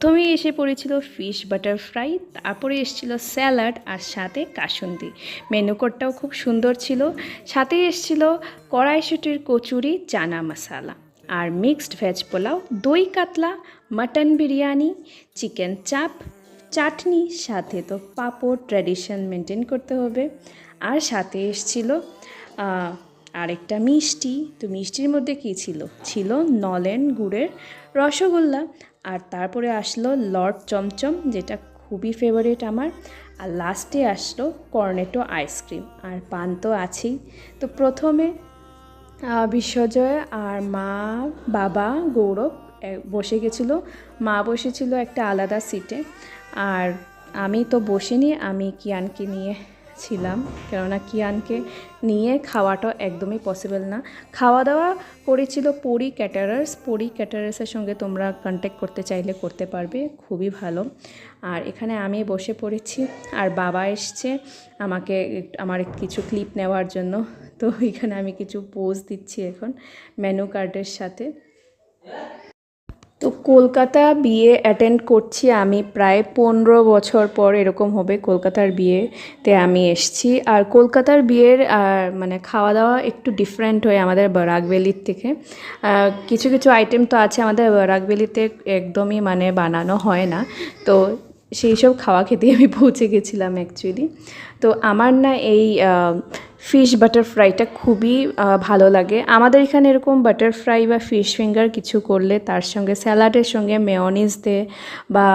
প্রথমেই এসে পড়েছিল ফিশ বাটার ফ্রাই, তারপরে এসেছিল স্যালাড আর সাথে কাসুন্দি। মেনু কোডটাও খুব সুন্দর ছিল। সাথে এসেছিল কড়াইশুঁটির কচুরি, চানা মশালা আর মিক্সড ভেজ পোলাও, দই কাতলা, মাটন বিরিয়ানি, চিকেন চাপ, চাটনি, সাথে তো পাঁপড়, ট্র্যাডিশন মেনটেন করতে হবে। আর সাথে এসেছিল আরেকটা মিষ্টি। তো মিষ্টির মধ্যে কী ছিল? ছিল নলেন গুড়ের রসগোল্লা। আর তারপরে আসলো লর্ড চমচম, যেটা খুবই ফেভারিট আমার। আর লাস্টে আসলো কর্নেটো আইসক্রিম, আর পান তো আছেই। তো প্রথমে বিশ্বজয় আর মা, বাবা, গৌরব বসে গেছিলো। মা বসেছিল একটা আলাদা সিটে, আর আমি তো বসিনি, আমি কিয়ানকে নিয়ে ছিলাম, কেননা কিয়ানকে নিয়ে খাওয়াটা একদমই পসিবল না। খাওয়া দাওয়া করেছিল পরি ক্যাটারার্স। পরি ক্যাটারার্সের সঙ্গে তোমরা কন্ট্যাক্ট করতে চাইলে করতে পারবে, খুবই ভালো। আর এখানে আমি বসে পড়েছি, আর বাবা এসছে আমাকে আমার কিছু ক্লিপ নেওয়ার জন্য। তো এখানে আমি কিছু পোজ দিচ্ছি এখন মেনু কার্ডের সাথে। তো কলকাতা বিয়ে অ্যাটেন্ড করছি আমি প্রায় 15 বছর পর, এরকম হবে। কলকাতার বিয়েতে আমি এসছি। আর কলকাতার বিয়ের মানে খাওয়া দাওয়া একটু ডিফারেন্ট হয় আমাদের বরাকভ্যালির থেকে। কিছু কিছু আইটেম তো আছে আমাদের বরাকভ্যালিতে একদমই মানে বানানো হয় না। তো সেই সব খাওয়া খেতেই আমি পৌঁছে গেছিলাম অ্যাকচুয়ালি। তো আমার না এই ফিশ বাটার ফ্রাইটা খুবই ভালো লাগে। আমাদের এখানে এরকম বাটার ফ্রাই বা ফিশ ফিঙ্গার কিছু করলে তার সঙ্গে স্যালাডের সঙ্গে মেয়োনিজ দিয়ে বা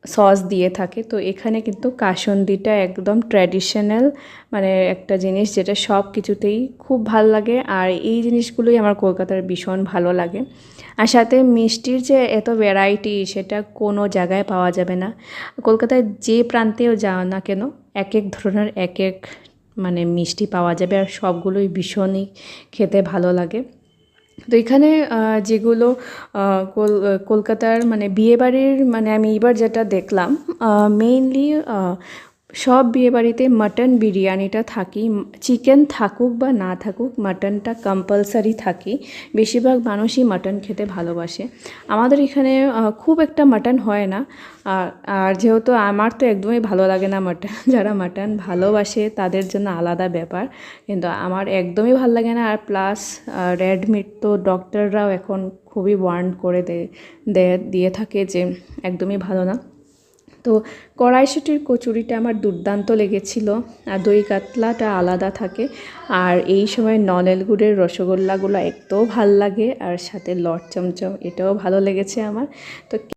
সস দিয়ে থাকে। তো এখানে কিন্তু কাসুন্দিটা একদম ট্র্যাডিশনাল মানে একটা জিনিস, যেটা সব কিছুতেই খুব ভাল লাগে। আর এই জিনিসগুলোই আমার কলকাতার ভীষণ ভালো লাগে। আর সাথে মিষ্টির যে এত ভ্যারাইটি, সেটা কোনো জায়গায় পাওয়া যাবে না। কলকাতায় যে প্রান্তেও যাও না কেন, এক এক ধরনের এক এক মানে মিষ্টি পাওয়া যাবে, আর সবগুলোই ভীষণই খেতে ভালো লাগে। তো এখানে যেগুলো কলকাতার মানে বিয়েবাড়ির মানে আমি এবার যেটা দেখলাম, মেইনলি সব বিয়েবাড়িতে মাটন বিরিয়ানিটা থাকি। চিকেন থাকুক বা না থাকুক, মাটনটা কম্পালসারি থাকি। বেশিরভাগ মানুষই মাটন খেতে ভালোবাসে। আমাদের এখানে খুব একটা মাটন হয় না। আর যেহেতু আমার তো একদমই ভালো লাগে না মাটন, যারা মাটন ভালোবাসে তাদের জন্য আলাদা ব্যাপার, কিন্তু আমার একদমই ভালো লাগে না। আর প্লাস রেড মিট তো ডক্টররাও এখন খুবই ওয়ার্ন করে দিয়ে থাকে যে একদমই ভালো না। তো কড়াইশুঁটির কচুরিটা আমার দুর্দান্ত লেগেছিল। আর দই কাতলাটা আলাদা থাকে। আর এই সময় নলেন গুড়ের রসগোল্লাগুলো একটু ভাল লাগে, আর সাথে লর্ড চমচম এটাও ভালো লেগেছে আমার। তো